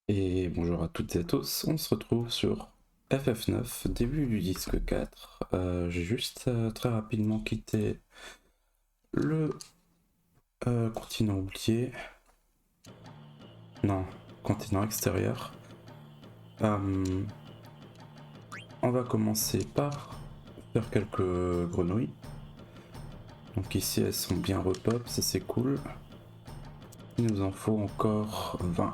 Et bonjour à toutes et à tous, on se retrouve sur FF9, début du disque 4. J'ai juste très rapidement quitté le continent oublié. Non, continent extérieur. On va commencer par faire quelques grenouilles. Donc ici elles sont bien repop, ça c'est cool. Il nous en faut encore 20.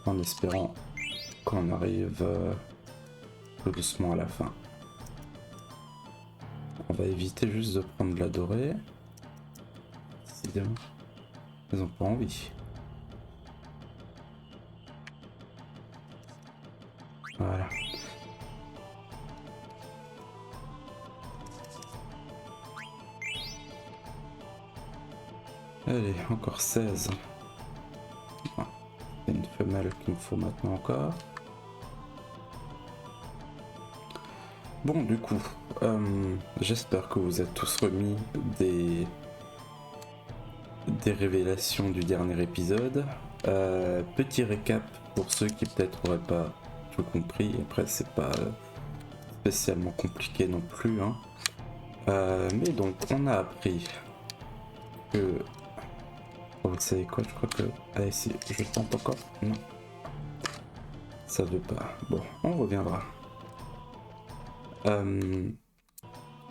En espérant qu'on arrive tout doucement à la fin. On va éviter juste de prendre de la dorée. Décidément, ils ont pas envie. Voilà. Allez, encore 16. Ah, c'est une femelle qu'il me faut maintenant encore. Bon, du coup, j'espère que vous êtes tous remis des révélations du dernier épisode. Petit récap pour ceux qui peut-être auraient pas tout compris. Après, c'est pas spécialement compliqué non plus, hein. Mais donc, on a appris que... Oh, vous savez quoi, je crois que... Allez, si je tente encore. Non. Ça veut pas. Bon, on reviendra.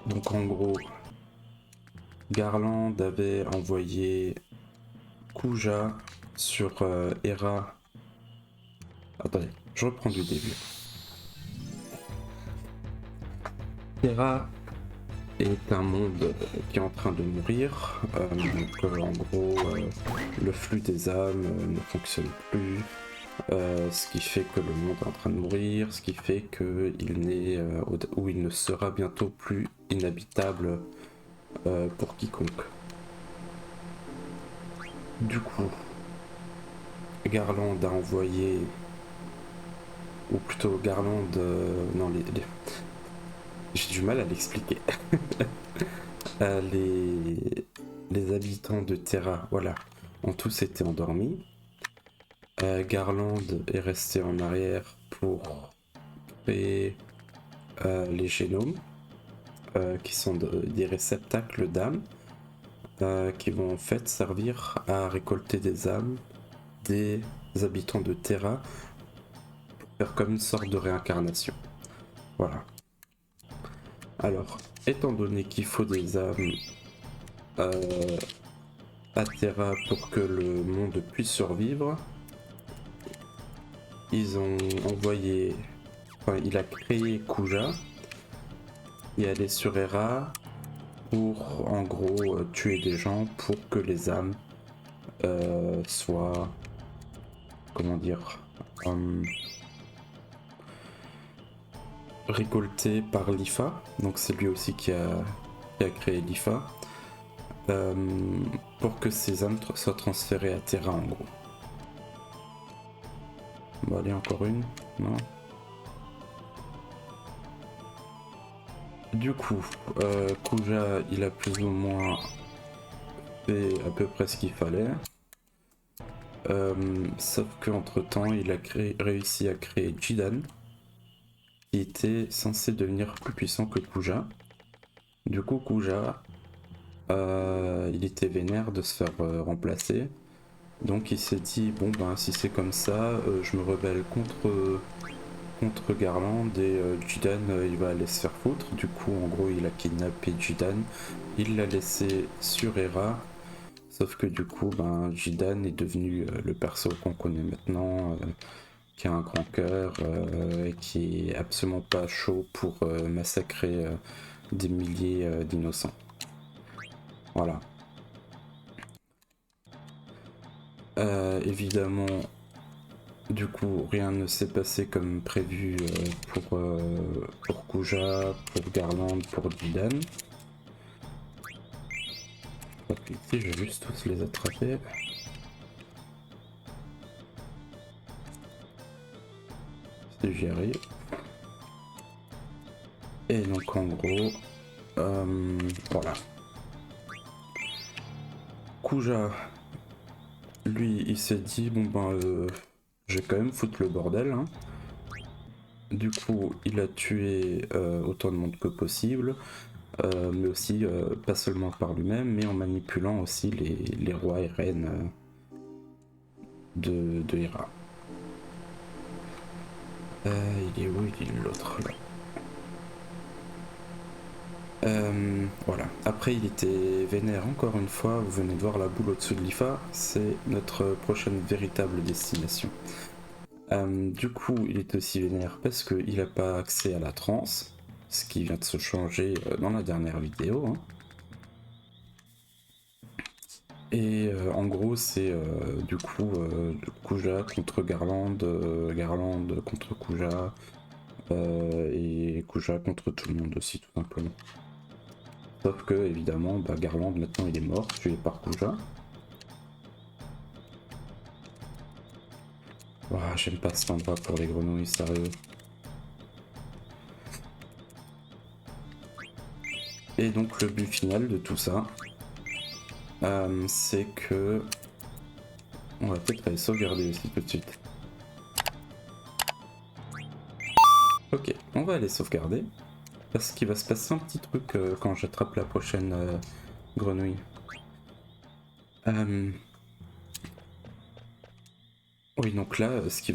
Donc en gros, Garland avait envoyé Kuja sur Hera. Attendez, je reprends du début. Hera est un monde qui est en train de mourir. En gros, le flux des âmes ne fonctionne plus. Ce qui fait que le monde est en train de mourir, ce qui fait qu'il n'est ou il ne sera bientôt plus inhabitable pour quiconque. Du coup, Garland a envoyé, ou plutôt Garland, non, j'ai du mal à l'expliquer. Euh, les... les habitants de Terra, voilà, ont tous été endormis. Garland est resté en arrière pour créer les génomes, qui sont des réceptacles d'âmes, qui vont en fait servir à récolter des âmes des habitants de Terra, pour faire comme une sorte de réincarnation. Voilà. Alors, étant donné qu'il faut des âmes euh, à Terra pour que le monde puisse survivre, ils ont envoyé... Enfin, il a créé Kuja et allé sur Hera pour, en gros, tuer des gens pour que les âmes soient... Comment dire récoltées par l'IFA. Donc c'est lui aussi qui a créé l'IFA. Pour que ces âmes soient transférées à Terra, en gros. Bon, allez, encore une. Non. Du coup, Kuja, il a plus ou moins fait à peu près ce qu'il fallait. Sauf qu'entre temps, il a réussi à créer Jidan, qui était censé devenir plus puissant que Kuja. Du coup, Kuja, il était vénère de se faire remplacer. Donc il s'est dit, bon ben si c'est comme ça, je me rebelle contre Garland et Jidan il va aller se faire foutre. Du coup en gros il a kidnappé Jidan, il l'a laissé sur Hera, sauf que du coup ben Jidan est devenu le perso qu'on connaît maintenant, qui a un grand cœur et qui est absolument pas chaud pour massacrer des milliers d'innocents. Voilà. Évidemment, du coup, rien ne s'est passé comme prévu pour Kuja, pour Garland, pour Dylan. Donc ici, je vais juste tous les attraper. Si j'y arrive. Et donc en gros, voilà. Kuja, lui, il s'est dit, bon ben, je vais quand même foutre le bordel, hein. Du coup, il a tué autant de monde que possible, mais aussi pas seulement par lui-même, mais en manipulant aussi les rois et reines de Hera. Il est où? Il est l'autre là. Voilà. Après, il était vénère encore une fois. Vous venez de voir la boule au-dessus de l'IFA. C'est notre prochaine véritable destination. Du coup, il est aussi vénère parce qu'il n'a pas accès à la transe, ce qui vient de se changer dans la dernière vidéo. Hein. Et en gros, c'est du coup Kuja contre Garland, Garland contre Kuja, et Kuja contre tout le monde aussi, tout simplement. Sauf que, évidemment, bah, Garland, maintenant, il est mort, tué par Kuja. Oh, j'aime pas cet endroit pour les grenouilles, sérieux. Et donc, le but final de tout ça, c'est que... On va peut-être aller sauvegarder aussi tout de suite. Ok, on va aller sauvegarder. Parce qu'il va se passer un petit truc quand j'attrape la prochaine grenouille. Oui, donc là, ce qui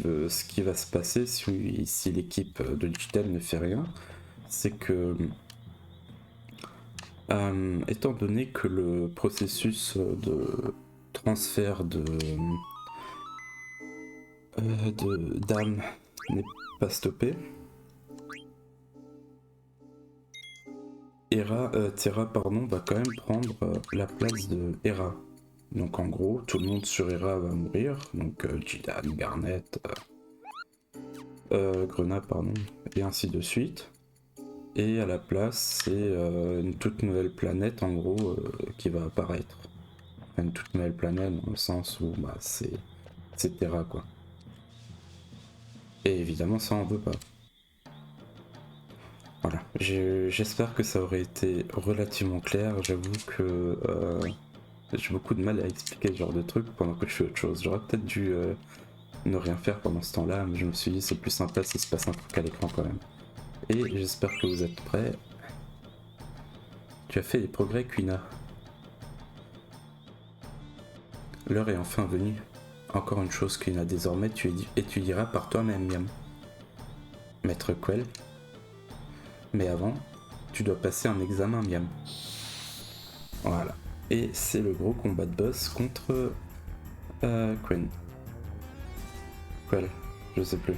va se passer si l'équipe de Digital ne fait rien, c'est que, étant donné que le processus de transfert d'âme n'est pas stoppé, Terra va quand même prendre la place de Hera. Donc en gros, tout le monde sur Hera va mourir, donc Jidan, Garnet, Grenat, pardon, et ainsi de suite. Et à la place, c'est une toute nouvelle planète en gros qui va apparaître. Enfin, une toute nouvelle planète dans le sens où bah, c'est Terra quoi. Et évidemment, ça on veut pas. Voilà, j'espère que ça aurait été relativement clair. J'avoue que j'ai beaucoup de mal à expliquer ce genre de truc pendant que je fais autre chose. J'aurais peut-être dû ne rien faire pendant ce temps-là, mais je me suis dit c'est plus sympa s'il se passe un truc à l'écran quand même. Et j'espère que vous êtes prêts. Tu as fait des progrès, Quina. L'heure est enfin venue. Encore une chose, Quina, désormais tu étudieras par toi-même, Miam. Maître Quell. Mais avant, tu dois passer un examen, Miam. Voilà. Et c'est le gros combat de boss contre Quinn. Quell, je sais plus.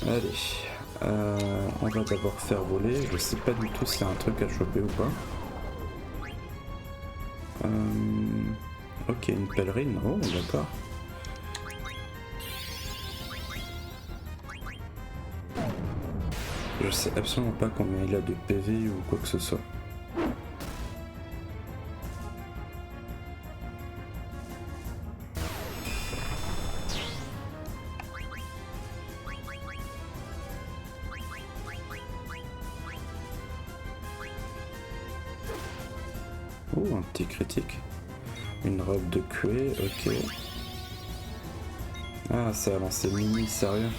Allez, on va d'abord faire voler. Je sais pas du tout s'il y a un truc à choper ou pas. Ok, une pèlerine. Oh, d'accord. Je sais absolument pas combien il a de PV ou quoi que ce soit. Oh, un petit critique. Une robe de cuir, ok. Ah, ça a lancé Mimi, sérieux.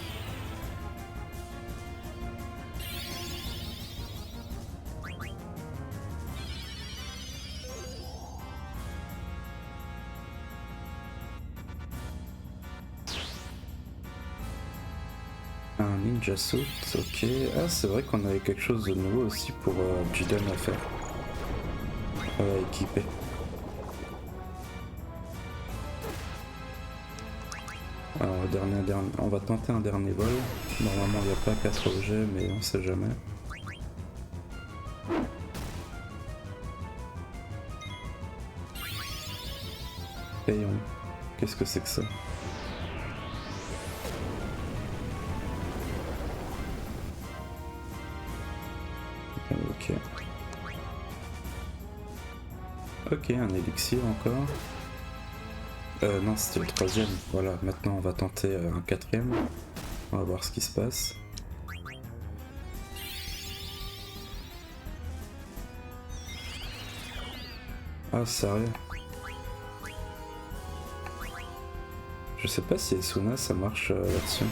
Un ninja suit, ok. Ah, c'est vrai qu'on avait quelque chose de nouveau aussi pour Jidan à faire. Équipé. Alors, on va tenter un dernier vol. Normalement, il n'y a pas 4 objets, mais on sait jamais. Payon. Qu'est-ce que c'est que ça? Ok. Ok, un élixir encore. Non, c'était le troisième. Voilà, maintenant on va tenter un quatrième. On va voir ce qui se passe. Ah, sérieux? Je sais pas si Esuna ça marche là-dessus.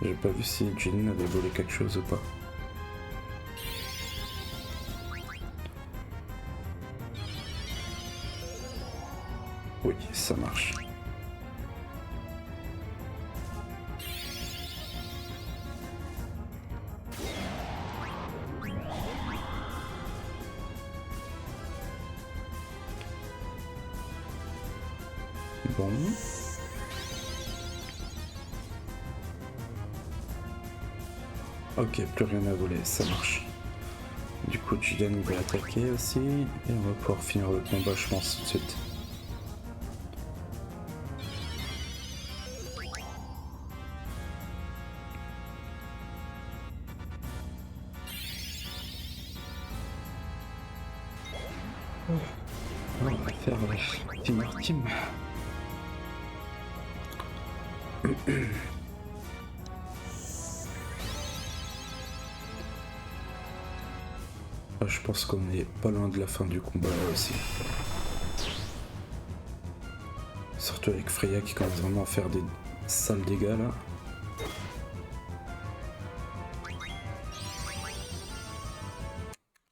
J'ai pas vu si Jin avait volé quelque chose ou pas. Oui, ça marche. Bon. Ok, plus rien à voler, ça marche. Du coup, Jidan va attaquer aussi, et on va pouvoir finir le combat, je pense, tout de suite. On va faire la Team Team. Je pense qu'on est pas loin de la fin du combat là aussi. Surtout avec Freya qui commence vraiment à faire des sales dégâts là.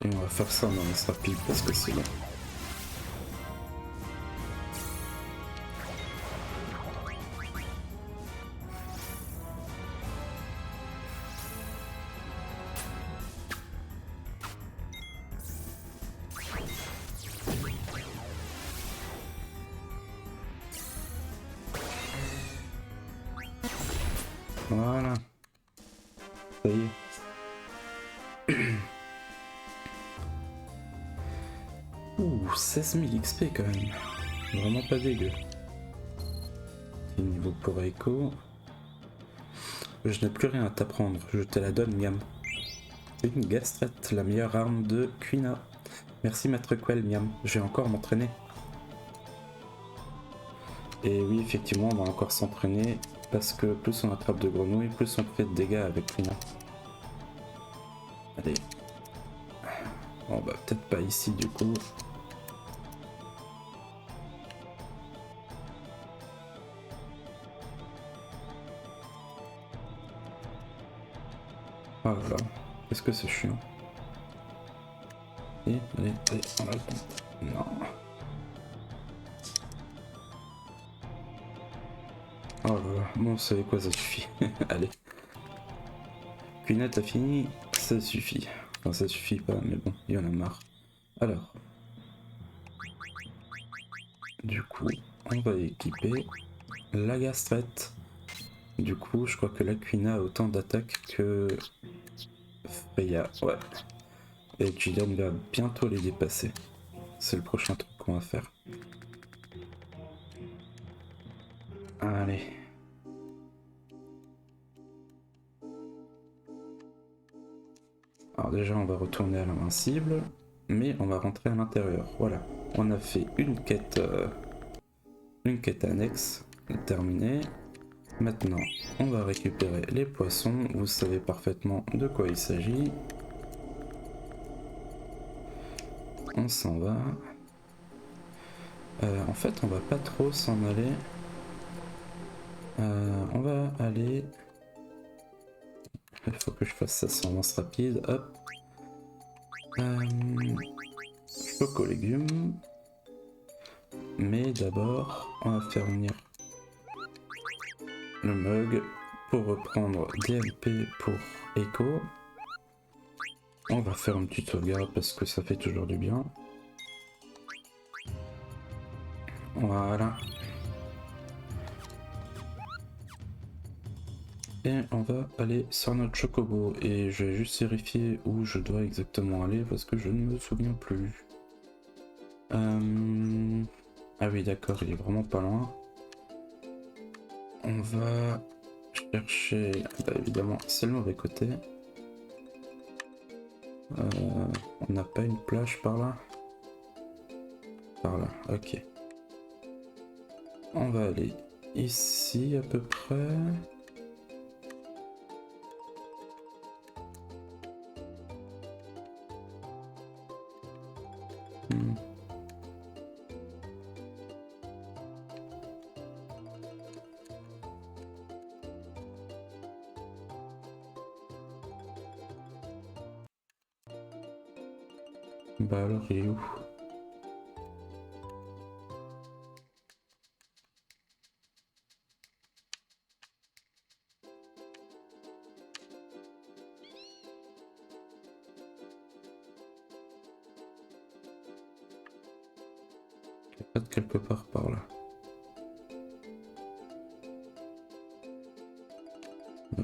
Et on va faire ça en lance rapide parce que c'est long. Voilà. Ça y est. Ouh, 16 000 XP quand même. Vraiment pas dégueu. Et niveau pour Echo. Je n'ai plus rien à t'apprendre, je te la donne, Miam. C'est une gastrette, la meilleure arme de Quina. Merci Maître Quell, Miam. Je vais encore m'entraîner. Et oui, effectivement, on va encore s'entraîner parce que plus on attrape de grenouilles, plus on fait de dégâts avec Quina. Allez. Bon, bah, peut-être pas ici du coup. Oh là là, qu'est-ce que c'est chiant. Et allez, allez, on va le temps. Non. Oh là là, bon, vous savez quoi, ça suffit. Allez. Quina, t'as fini? Ça suffit. Enfin, ça suffit pas, mais bon, il y en a marre. Alors. Du coup, on va équiper la gastrette. Du coup, je crois que la Quina a autant d'attaques que Freya. Ouais. Et Jidan va bientôt les dépasser. C'est le prochain truc qu'on va faire. Allez. Alors déjà, on va retourner à l'invincible, mais on va rentrer à l'intérieur. Voilà. On a fait une quête annexe terminée. Maintenant, on va récupérer les poissons. Vous savez parfaitement de quoi il s'agit. On s'en va. En fait, on va pas trop s'en aller. On va aller... Il faut que je fasse ça sans lance rapide. Hop. Choco légumes. Mais d'abord, on va faire venir le mug pour reprendre DMP pour Echo. On va faire une petite sauvegarde parce que ça fait toujours du bien. Voilà. Et on va aller sur notre chocobo. Et je vais juste vérifier où je dois exactement aller parce que je ne me souviens plus. Ah oui, d'accord, il est vraiment pas loin. On va chercher... Bah, évidemment, c'est le mauvais côté. On n'a pas une plage par là? Par là, ok. On va aller ici à peu près. Hmm. Bah alors il est où? Il est pas de quelque part par là.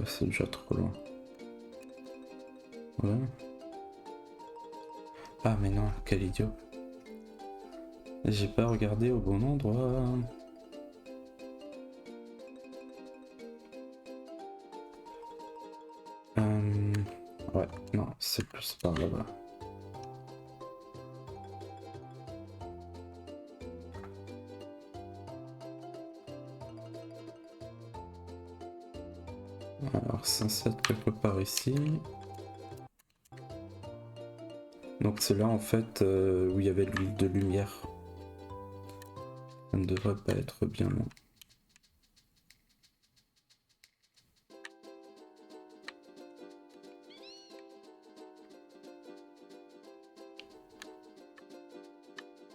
C'est déjà trop loin. Voilà. Ah mais non, quel idiot. J'ai pas regardé au bon endroit. Ouais, non, c'est plus par là-bas. Alors, c'est censé être quelque part ici. Donc c'est là en fait où il y avait l'huile de lumière. Ça ne devrait pas être bien loin.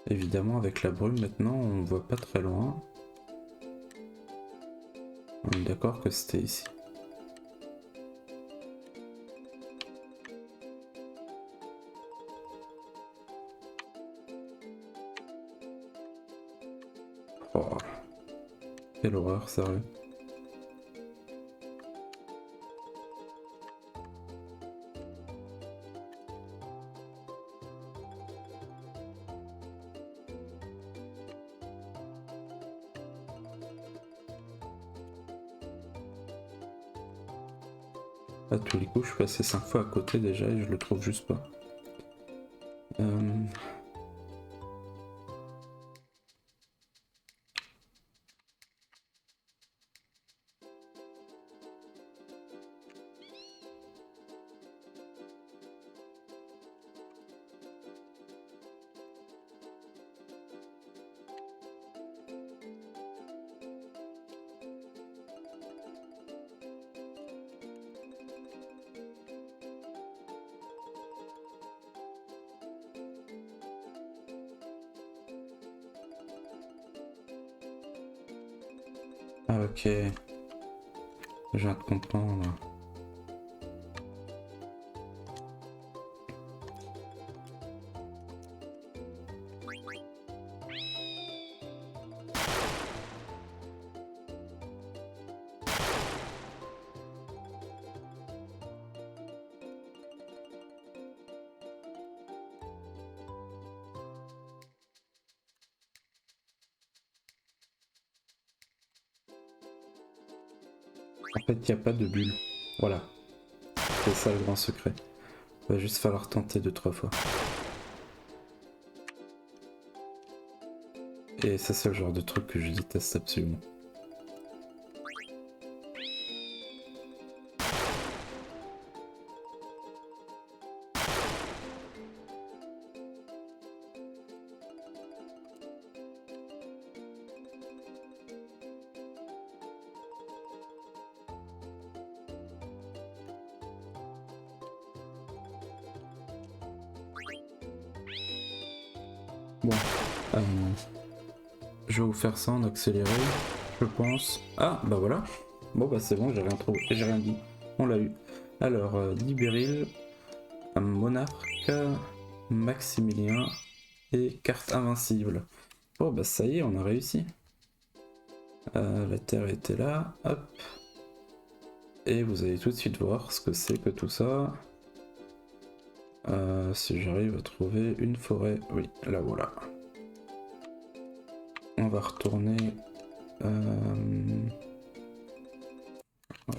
Évidemment avec la brume maintenant on voit pas très loin. On est d'accord que c'était ici. Oh, quelle horreur, sérieux. À tous les coups, je suis passé 5 fois à côté déjà et je le trouve juste pas. Ah ok, je viens de comprendre. En fait, il n'y a pas de bulle. Voilà, c'est ça le grand secret. Va juste falloir tenter 2-3 fois. Et ça c'est le genre de truc que je déteste absolument. Bon, euh, je vais vous faire ça en accéléré, je pense. Ah, bah voilà. Bon, bah c'est bon, j'ai rien trouvé, j'ai rien dit. On l'a eu. Alors, Libéril, un monarque, Maximilien et carte invincible. Bon, bah ça y est, on a réussi. La terre était là, hop. Et vous allez tout de suite voir ce que c'est que tout ça. Si j'arrive à trouver une forêt, oui, là voilà. On va retourner.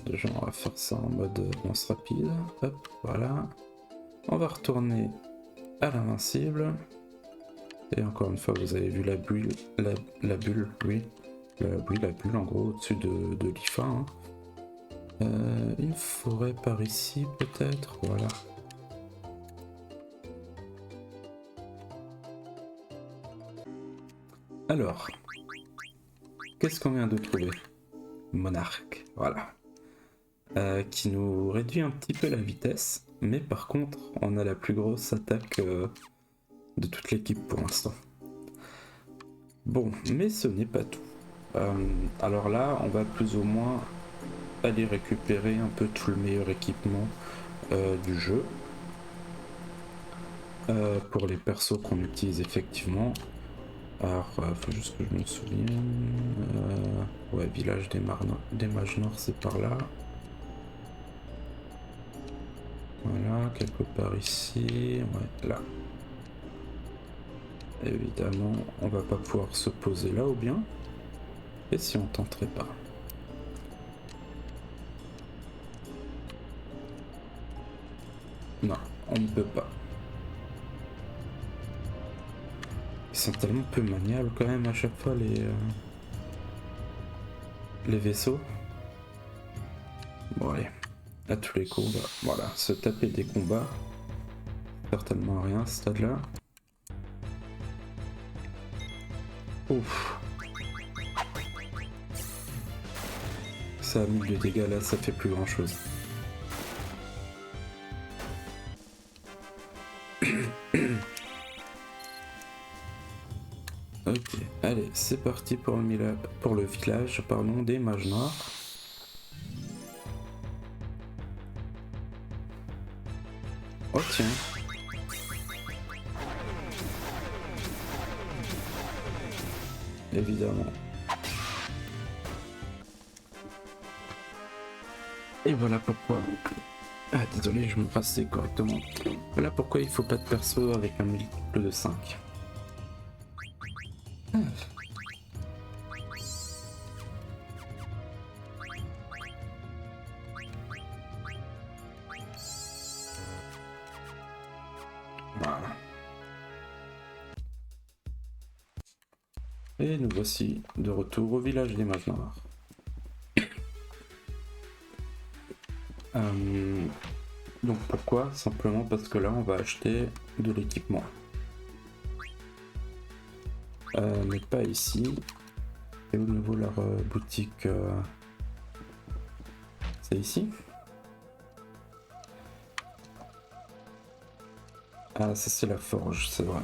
Déjà, on va faire ça en mode lance rapide. Hop, voilà. On va retourner à l'invincible. Et encore une fois, vous avez vu la bulle, la bulle, oui. Oui, la bulle en gros au-dessus de l'IFA. Hein. Une forêt par ici peut-être, voilà. Alors, qu'est-ce qu'on vient de trouver? Monarque, voilà. Qui nous réduit un petit peu la vitesse, mais par contre, on a la plus grosse attaque de toute l'équipe pour l'instant. Bon, mais ce n'est pas tout. Alors là, on va plus ou moins aller récupérer un peu tout le meilleur équipement du jeu. Pour les persos qu'on utilise effectivement. Alors, faut juste que je me souvienne. Ouais, village des mages noirs, c'est par là. Voilà, quelque part ici. Ouais, là. Évidemment, on va pas pouvoir se poser là ou bien. Et si on tenterait pas? Non, on ne peut pas. Ils sont tellement peu maniables quand même à chaque fois les vaisseaux. Bon allez, à tous les coups, voilà, se taper des combats. Certainement rien à ce stade-là. Ouf. Ça a mis de dégâts là, ça fait plus grand chose. Ok, allez, c'est parti pour le village des mages noirs. Oh tiens. Évidemment. Et voilà pourquoi. Ah désolé, je me passais correctement. Voilà pourquoi il faut pas de perso avec un multiple de 5. Voilà. Et nous voici de retour au village des mages noirs. Donc pourquoi? Simplement parce que là on va acheter de l'équipement. Mais pas ici. Et au niveau de leur boutique, c'est ici? Ah ça c'est la forge, c'est vrai.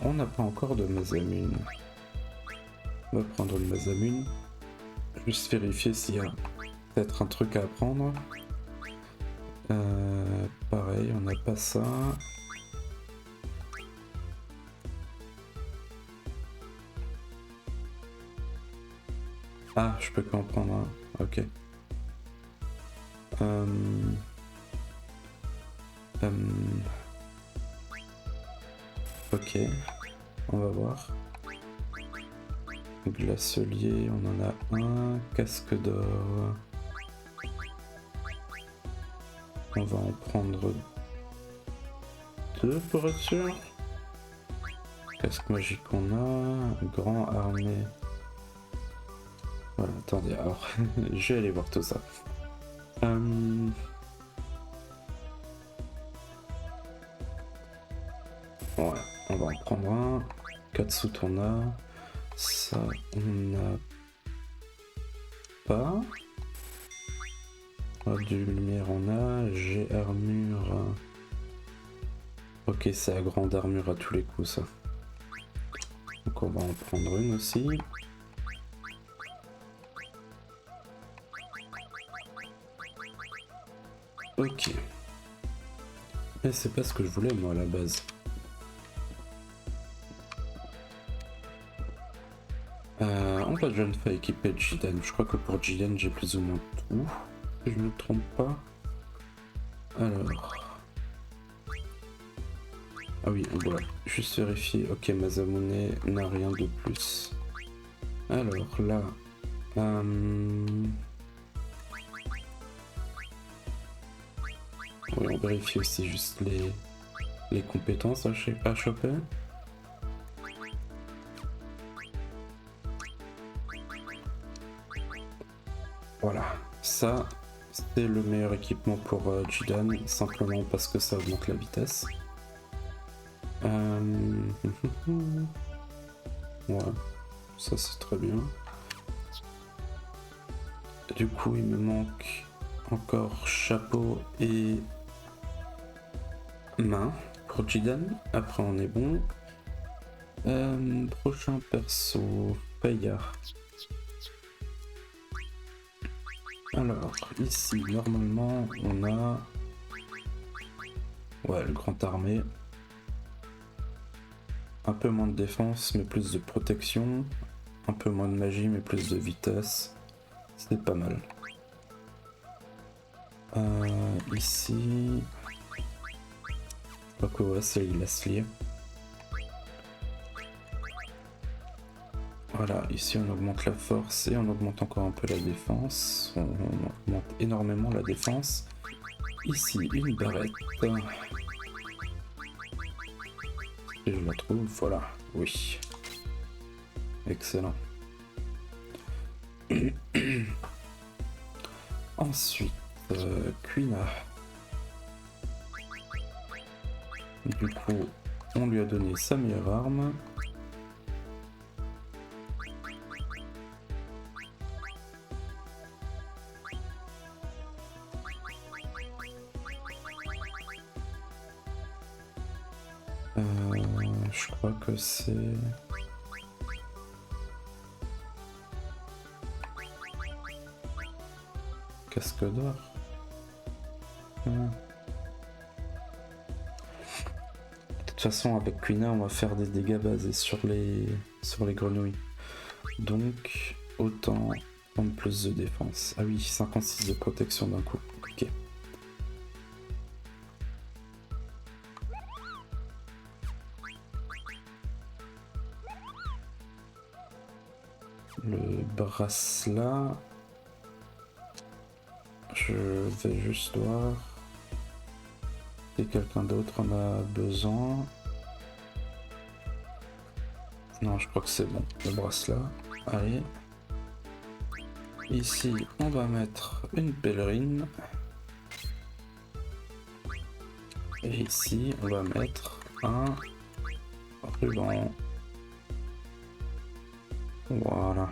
On n'a pas encore de Masamune. On va prendre le Masamune. Juste vérifier s'il y a peut-être un truc à apprendre. Pareil, on n'a pas ça. Ah, je peux qu'en prendre un. Ok. Ok, on va voir. Glaciolier, on en a un. Casque d'or. On va en prendre deux pour être sûr. Casque magique on a. Grand armé. Voilà, attendez, alors je vais aller voir tout ça. Ouais, on va en prendre un. Katsuto on a. Ça on a pas. Du lumière on a. J'ai armure. Ok, c'est à grande armure à tous les coups ça. Donc on va en prendre une aussi. Ok. Mais c'est pas ce que je voulais moi à la base. On va déjà une fois équiper Jidan. Je crois que pour Jidan j'ai plus ou moins tout. Si je ne me trompe pas. Alors. Ah oui, on doit juste vérifier. Ok, Masamune n'a rien de plus. Alors là. Oui, on vérifie aussi juste les compétences à choper. Voilà, ça c'est le meilleur équipement pour Jidan, simplement parce que ça augmente la vitesse. Ouais, ça c'est très bien. Du coup, il me manque encore chapeau et main pour Jidan. Après, on est bon. Prochain perso, Paya. Alors, ici, normalement, on a... Ouais, le grand armé. Un peu moins de défense, mais plus de protection. Un peu moins de magie, mais plus de vitesse. C'est pas mal. Ici... Je crois que ouais, c'est Laslier. Voilà, ici on augmente la force et on augmente encore un peu la défense. On augmente énormément la défense. Ici, une barrette. Et je la trouve, voilà, oui. Excellent. Ensuite, Quina. Du coup, on lui a donné sa meilleure arme. Je crois que c'est... Casque d'or. De toute façon, avec Quina, on va faire des dégâts basés sur les grenouilles. Donc, autant prendre plus de défense. Ah oui, 56 de protection d'un coup. Ok. Le bracelet. Je vais juste voir si quelqu'un d'autre en a besoin. Non, je crois que c'est bon. Le bracelet. Allez. Ici, on va mettre une pèlerine. Et ici, on va mettre un ruban. Voilà.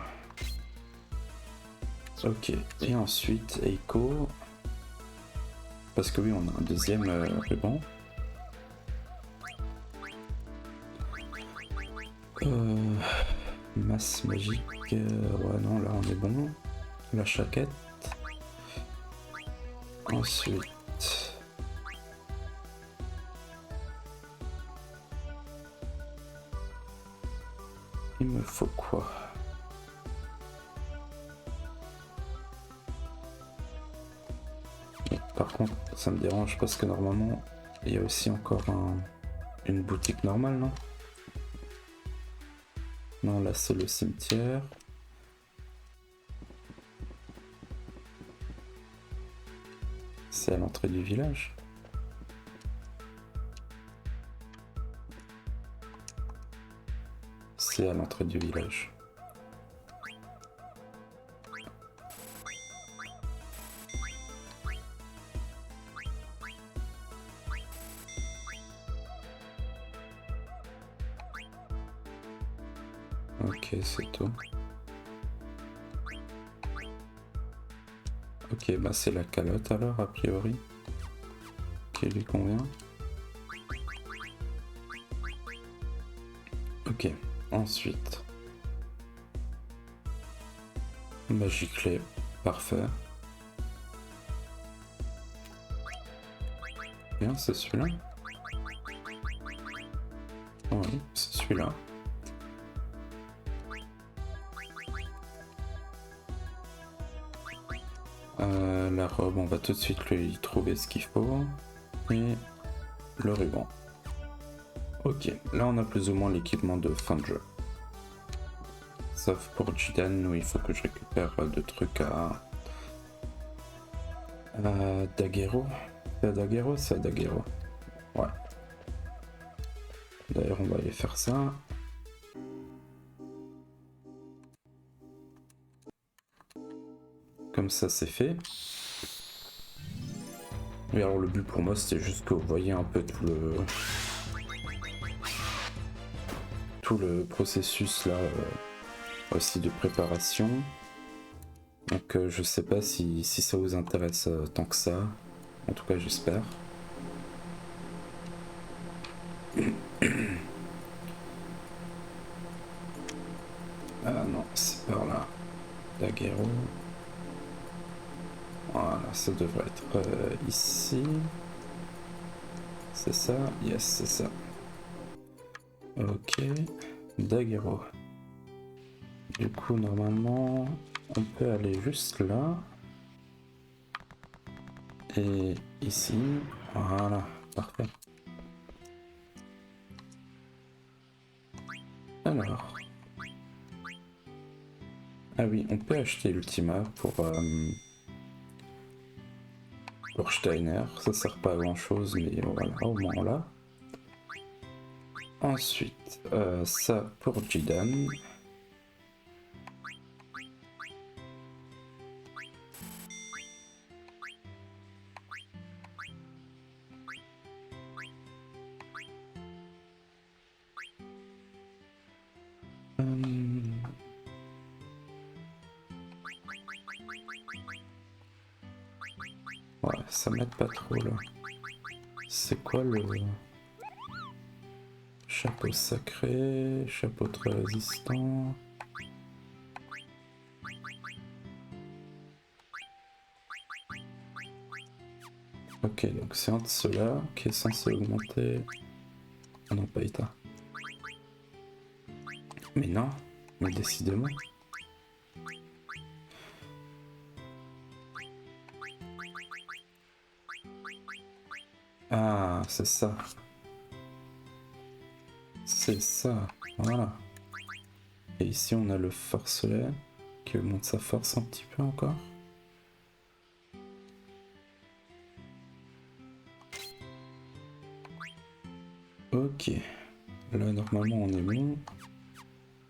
Ok. Et ensuite, Eiko. Parce que oui, on a un deuxième ruban. Masse magique. Ouais, non, là, on est bon. La chaquette. Ensuite... Il me faut quoi? Par contre, ça me dérange parce que normalement, il y a aussi encore une boutique normale, non? Non, là c'est le cimetière. C'est à l'entrée du village. C'est à l'entrée du village. Ok, c'est tout. Ok, bah c'est la calotte alors, a priori, qui lui convient. Ok, ensuite... Magiclé, parfait. Bien, c'est celui-là. Oui, c'est celui-là. La robe, on va tout de suite lui trouver ce qu'il faut. Et le ruban. Ok, là on a plus ou moins l'équipement de fin de jeu. Sauf pour Jidan où il faut que je récupère deux trucs à Daguerreau. C'est à Daguerreau, c'est à Daguerreau. Ouais. D'ailleurs on va aller faire ça. Comme ça c'est fait. Et alors le but pour moi c'était juste que vous voyez un peu tout le... tout le processus là aussi de préparation. Donc je sais pas si ça vous intéresse tant que ça. En tout cas j'espère. Ah non, c'est par là. Daguerreau. Voilà, ça devrait être ici. C'est ça? Yes, c'est ça. Ok. Daguerreau. Du coup, normalement, on peut aller juste là. Et ici. Voilà, parfait. Alors. Ah oui, on peut acheter Ultima pour Steiner. Ça sert pas à grand chose, mais voilà, au moins là. Ensuite, ça pour Jidan. Ouais, ça m'aide pas trop là. C'est quoi le chapeau sacré, chapeau très résistant? Ok, donc c'est un de ceux-là qui est censé augmenter. Ah non, pas éteint. Mais non, mais décidément. Ah, c'est ça. C'est ça, voilà. Et ici on a le forcelet qui augmente sa force un petit peu encore. Ok, là normalement on est bon.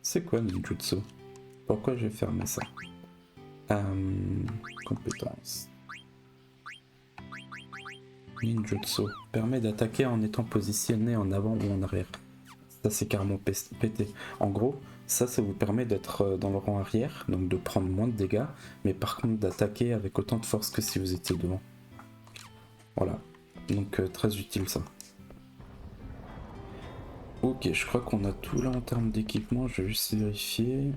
C'est quoi ninjutsu? Pourquoi j'ai fermé ça? Compétence. Ninjutsu permet d'attaquer en étant positionné en avant ou en arrière. Ça c'est carrément pété. En gros, ça vous permet d'être dans le rang arrière, donc de prendre moins de dégâts, mais par contre d'attaquer avec autant de force que si vous étiez devant. Voilà, donc très utile ça. Ok, je crois qu'on a tout là en termes d'équipement, je vais juste vérifier.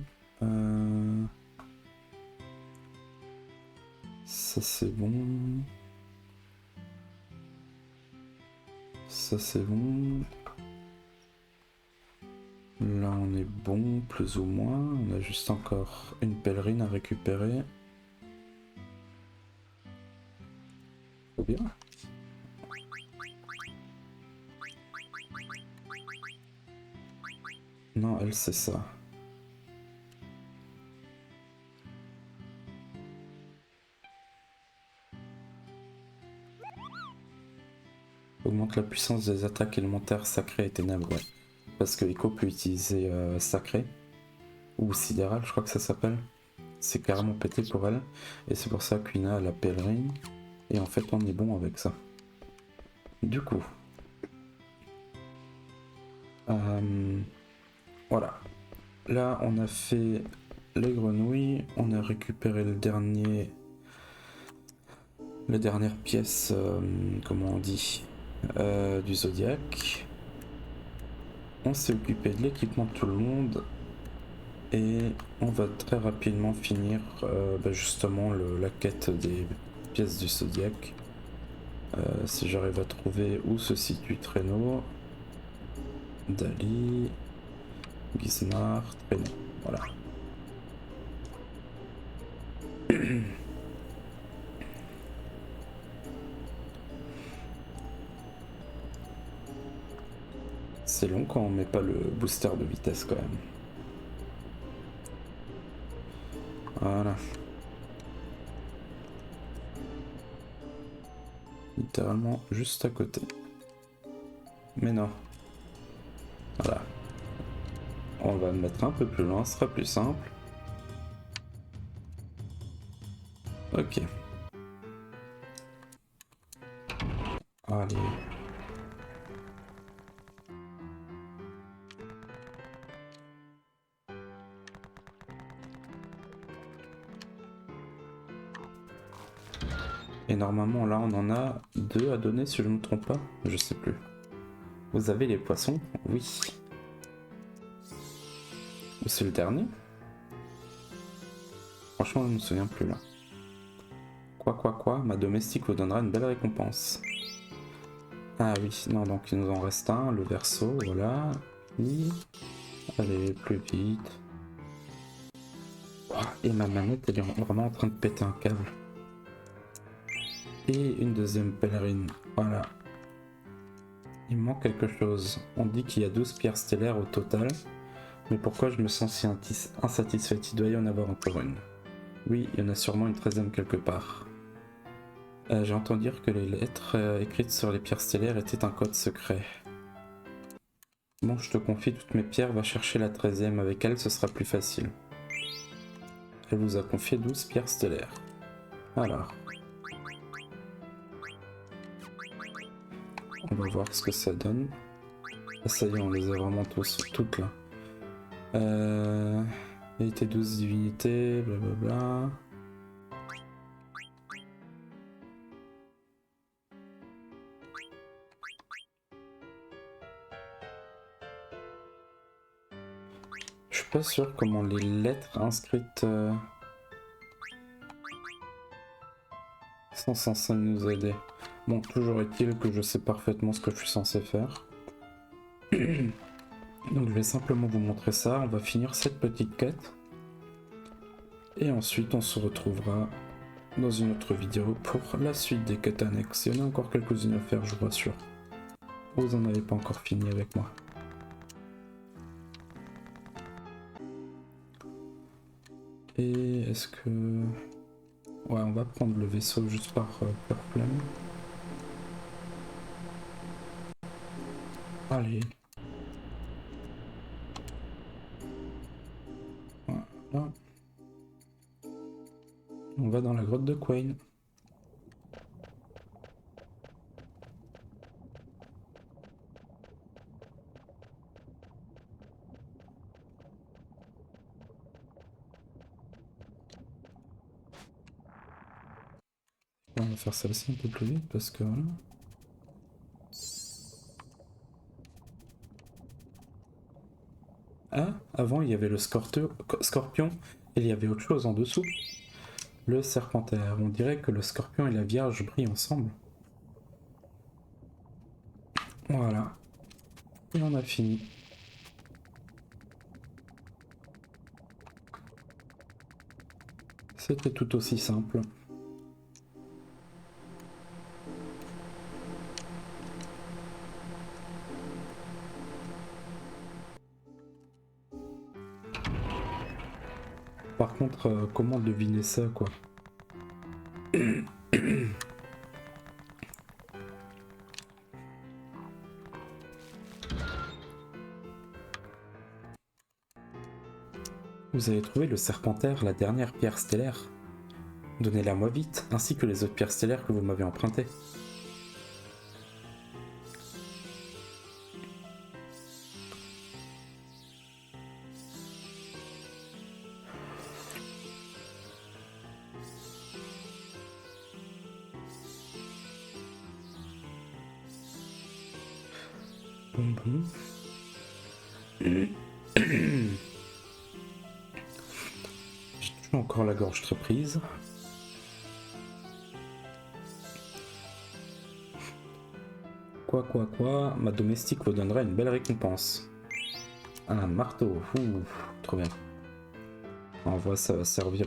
Ça c'est bon. Ça c'est bon. Là on est bon, plus ou moins. On a juste encore une pèlerine à récupérer. Trop bien. Non, elle c'est ça. Augmente la puissance des attaques élémentaires sacrées et ténèbres, ouais. Parce que Echo peut utiliser sacré, ou sidéral, je crois que ça s'appelle. C'est carrément pété pour elle. Et c'est pour ça qu'Una a la pèlerine. Et en fait, on est bon avec ça. Du coup. Voilà. Là, on a fait les grenouilles. On a récupéré la dernière pièce, comment on dit, du Zodiac. On s'est occupé de l'équipement de tout le monde. Et on va très rapidement finir justement la quête des pièces du Zodiac. Si j'arrive à trouver où se situe Traîneau. Dali. Gizmar, Traîneau. Voilà. C'est long quand on met pas le booster de vitesse quand même. Voilà. Littéralement juste à côté. Mais non. Voilà. On va le mettre un peu plus loin, ce sera plus simple. Ok. Allez. Et normalement là on en a 2 à donner si je ne me trompe pas, je sais plus. Vous avez les poissons? Oui. Ou c'est le dernier? Franchement je ne me souviens plus là. Quoi, ma domestique vous donnera une belle récompense. Ah oui, non donc il nous en reste un, le verso, voilà. Oui. Allez, plus vite. Oh, et ma manette elle est vraiment en train de péter un câble. Et une deuxième pèlerine, voilà. Il me manque quelque chose. On dit qu'il y a 12 pierres stellaires au total. Mais pourquoi je me sens si insatisfait? Il doit y en avoir encore une. Oui, il y en a sûrement une 13e quelque part. J'ai entendu dire que les lettres écrites sur les pierres stellaires étaient un code secret. Bon, je te confie toutes mes pierres, va chercher la 13e. Avec elle, ce sera plus facile. Elle vous a confié 12 pierres stellaires. Alors. On va voir ce que ça donne. Ah, ça y est, on les a vraiment toutes là. Il était 12 divinités, blablabla. Je suis pas sûr comment les lettres inscrites sont censées nous aider. Bon, toujours est-il que je sais parfaitement ce que je suis censé faire. Donc je vais simplement vous montrer ça, on va finir cette petite quête. Et ensuite on se retrouvera dans une autre vidéo pour la suite des quêtes annexes. Il y en a encore quelques-unes à faire, je vous rassure. Vous en avez pas encore fini avec moi. Et est-ce que... Ouais, on va prendre le vaisseau juste par pure flemme. Allez. Voilà. On va dans la grotte de Quain. On va faire ça aussi un peu plus vite parce que voilà. Ah, avant il y avait le scorpion et il y avait autre chose en dessous. Le serpentaire. On dirait que le scorpion et la vierge brillent ensemble. Voilà. Et on a fini. C'était tout aussi simple. Par contre, comment deviner ça, quoi? Vous avez trouvé le serpentaire, la dernière pierre stellaire. Donnez-la moi vite, ainsi que les autres pierres stellaires que vous m'avez empruntées. Bon. J'ai toujours encore la gorge très prise. Quoi, ma domestique vous donnera une belle récompense. Un marteau, trop bien. On voit ça va servir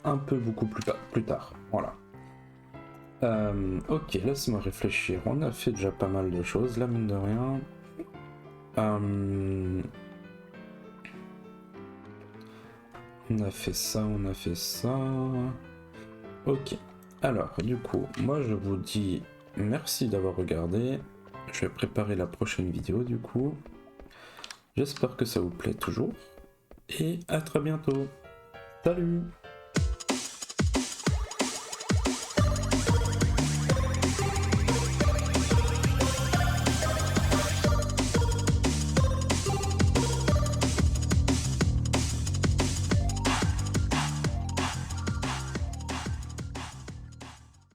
un peu beaucoup plus tard, voilà. Ok, laisse-moi réfléchir, on a fait déjà pas mal de choses, là mine de rien. On a fait ça. Ok, alors du coup, moi je vous dis merci d'avoir regardé. Je vais préparer la prochaine vidéo du coup. J'espère que ça vous plaît toujours. Et à très bientôt. Salut!